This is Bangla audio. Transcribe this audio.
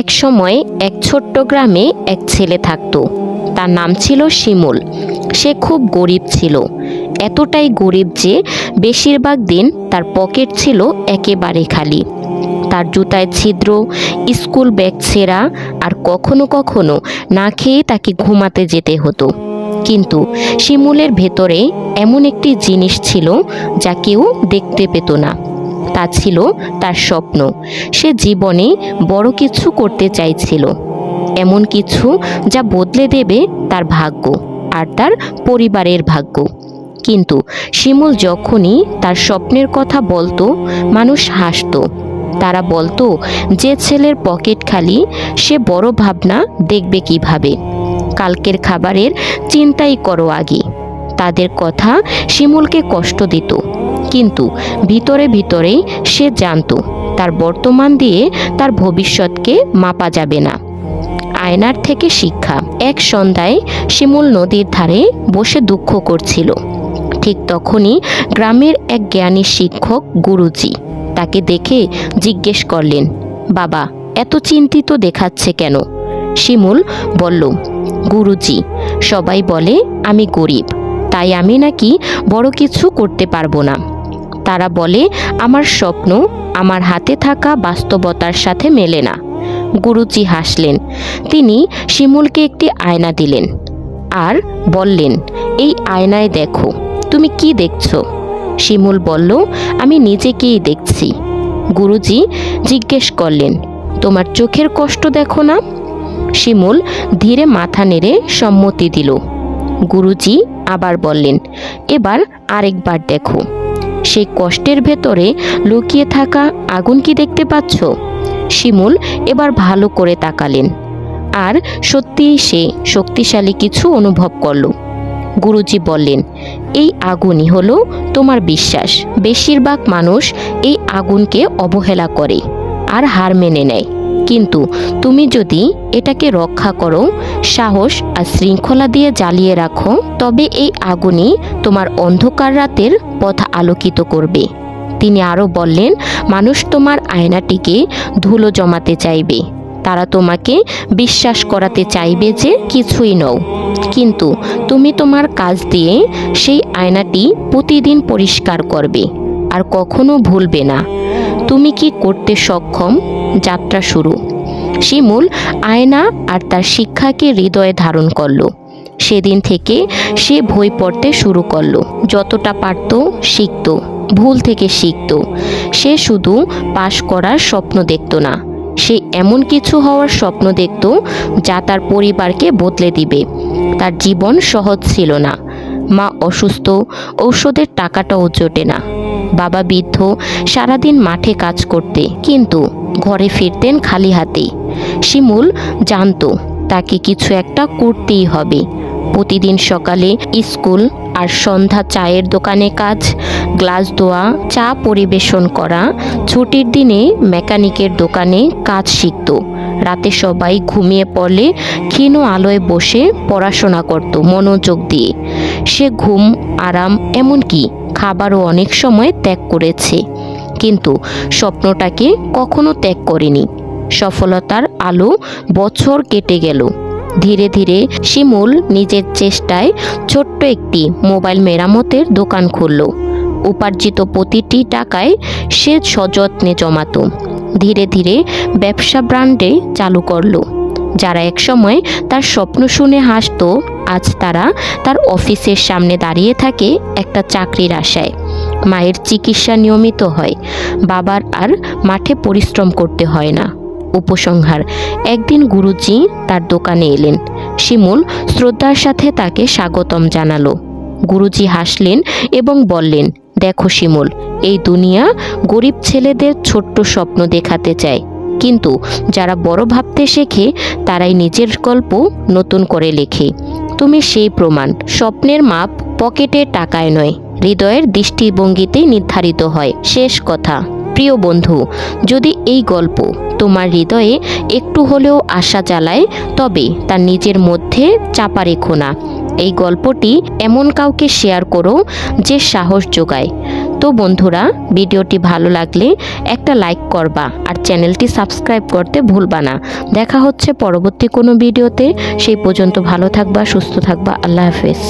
এক সময় এক ছোট্ট গ্রামে এক ছেলে থাকতো। তার নাম ছিল শিমুল। সে খুব গরিব ছিল, এতটাই গরিব যে বেশিরভাগ দিন তার পকেট ছিল একেবারে খালি। তার জুতায় ছিদ্র, স্কুল ব্যাগ ছেঁড়া, আর কখনো কখনো না খেয়ে তাকে ঘুমাতে যেতে হতো। কিন্তু শিমুলের ভেতরে এমন একটি জিনিস ছিল যা কেউ দেখতে পেত না। তা ছিল তার স্বপ্ন। সে জীবনে বড় কিছু করতে চাইছিল, এমন কিছু যা বদলে দেবে তার ভাগ্য আর তার পরিবারের ভাগ্য। কিন্তু শিমুল যখনই তার স্বপ্নের কথা বলতো, মানুষ হাসতো। তারা বলতো, যে ছেলের পকেট খালি সে বড় ভাবনা দেখবে কিভাবে, কালকের খাবারের চিন্তাই করো আগে। তাদের কথা শিমুলকে কষ্ট দিত, কিন্তু ভিতরে ভিতরে সে জানতো তার বর্তমান দিয়ে তার ভবিষ্যৎকে মাপা যাবে না। আয়নার থেকে শিক্ষা। এক সন্ধ্যায় শিমুল নদীর ধারে বসে দুঃখ করছিল। ঠিক তখনই গ্রামের এক জ্ঞানী শিক্ষক গুরুজি তাকে দেখে জিজ্ঞেস করলেন, বাবা, এত চিন্তিত দেখাচ্ছে কেন? শিমুল বলল, গুরুজি, সবাই বলে আমি গরিব, তাই আমি নাকি বড় কিছু করতে পারবো না। তারা বলে আমার স্বপ্ন আমার হাতে থাকা বাস্তবতার সাথে মেলে না। গুরুজি হাসলেন। তিনি শিমুলকে একটি আয়না দিলেন আর বললেন, এই আয়নায় দেখো, তুমি কি দেখছো? শিমুল বলল, আমি নিজেকেই দেখছি। গুরুজি জিজ্ঞেস করলেন, তোমার চোখের কষ্ট দেখো না? শিমুল ধীরে মাথা নেড়ে সম্মতি দিল। গুরুজি আবার বললেন, এবার আরেকবার দেখো, সেই কষ্টের ভেতরে লুকিয়ে থাকা আগুন কি দেখতে পাচ্ছ? শিমুল এবার ভালো করে তাকালেন, আর সত্যিই সে শক্তিশালী কিছু অনুভব করল। গুরুজি বললেন, এই আগুনই হলো তোমার বিশ্বাস। বেশিরভাগ মানুষ এই আগুনকে অবহেলা করে আর হার মেনে নেয়, কিন্তু তুমি যদি এটাকে রক্ষা করো, সাহস আর শৃঙ্খলা দিয়ে জ্বালিয়ে রাখো, তবে এই আগুনই তোমার অন্ধকার রাতের পথ আলোকিত করবে। তিনি আরও বললেন, মানুষ তোমার আয়নাটিকে ধুলো জমাতে চাইবে, তারা তোমাকে বিশ্বাস করাতে চাইবে যে কিছুই নও, কিন্তু তুমি তোমার কাজ দিয়ে সেই আয়নাটি প্রতিদিন পরিষ্কার করবে আর কখনো ভুলবে না তুমি কি করতে সক্ষম। যাত্রা শুরু। শিমুল আয়না আর তার শিক্ষাকে হৃদয়ে ধারণ করল। সেদিন থেকে সে বই পড়তে শুরু করলো। যতটা পারত শিখত, ভুল থেকে শিখত। সে শুধু পাশ করার স্বপ্ন দেখত না, সে এমন কিছু হওয়ার স্বপ্ন দেখত যা তার পরিবারকে বদলে দিবে। তার জীবন সহজ ছিল না। মা অসুস্থ, ঔষধের টাকাটাও জোটে না। বাবা বৃদ্ধ, সারাদিন মাঠে কাজ করতে, কিন্তু ঘরে ফিরতেন খালি হাতে। শিমুল জানতো তাকে কিছু একটা করতেই হবে। প্রতিদিন সকালে স্কুল আর সন্ধ্যা চায়ের দোকানে কাজ, গ্লাস ধোয়া, চা পরিবেশন করা। ছুটির দিনে মেকানিকের দোকানে কাজ শিখত। রাতে সবাই ঘুমিয়ে পড়লে ক্ষীণ আলোয় বসে পড়াশোনা করত মনোযোগ দিয়ে। সে ঘুম, আরাম, এমনকি খাবারও অনেক সময় ত্যাগ করেছে, কিন্তু স্বপ্নটাকে কখনো ত্যাগ করেনি। সফলতার আলো বছর কেটে গেল। ধীরে ধীরে শিমুল নিজের চেষ্টায় ছোট্ট একটি মোবাইল মেরামতের দোকান খুলল। উপার্জিত প্রতিটি টাকায় সে সযত্নে জমাতো। ধীরে ধীরে ব্যবসা ব্র্যান্ডে চালু করলো। যারা একসময় তার স্বপ্ন শুনে হাসতো, আজ তারা তার অফিসের সামনে দাঁড়িয়ে থাকে একটা চাকরির আশায়। মায়ের চিকিৎসা নিয়মিত হয়, বাবার আর মাঠে পরিশ্রম করতে হয় না। উপসংহার। একদিন গুরুজি তার দোকানে এলেন। শিমুল শ্রদ্ধার সাথে তাকে স্বাগতম জানালো। গুরুজি হাসলেন এবং বললেন, দেখো শিমুল, এই দুনিয়া গরিব ছেলেদের ছোট্ট স্বপ্ন দেখাতে চায়, কিন্তু যারা বড় ভাবতে শেখে তারাই নিজের গল্প নতুন করে লেখে। তুমি সেই প্রমাণ। স্বপ্নের মাপ পকেটের টাকায় নয়, হৃদয়ের দৃষ্টিভঙ্গিতে নির্ধারিত হয়। শেষ কথা, প্রিয় বন্ধু, যদি এই গল্প তোমার হৃদয়ে একটু হলেও আশা জ্বালায়, তবে তা নিজের মধ্যে চাপা রেখো না। এই গল্পটি এমন কাউকে শেয়ার করো যে সাহস যোগায়। তো বন্ধুরা, ভিডিওটি ভালো লাগলে একটা লাইক করবা আর চ্যানেলটি সাবস্ক্রাইব করতে ভুলবা না। দেখা হচ্ছে পরবর্তী কোনো ভিডিওতে। সেই পর্যন্ত ভালো থাকবা, সুস্থ থাকবা। আল্লাহ হাফেজ।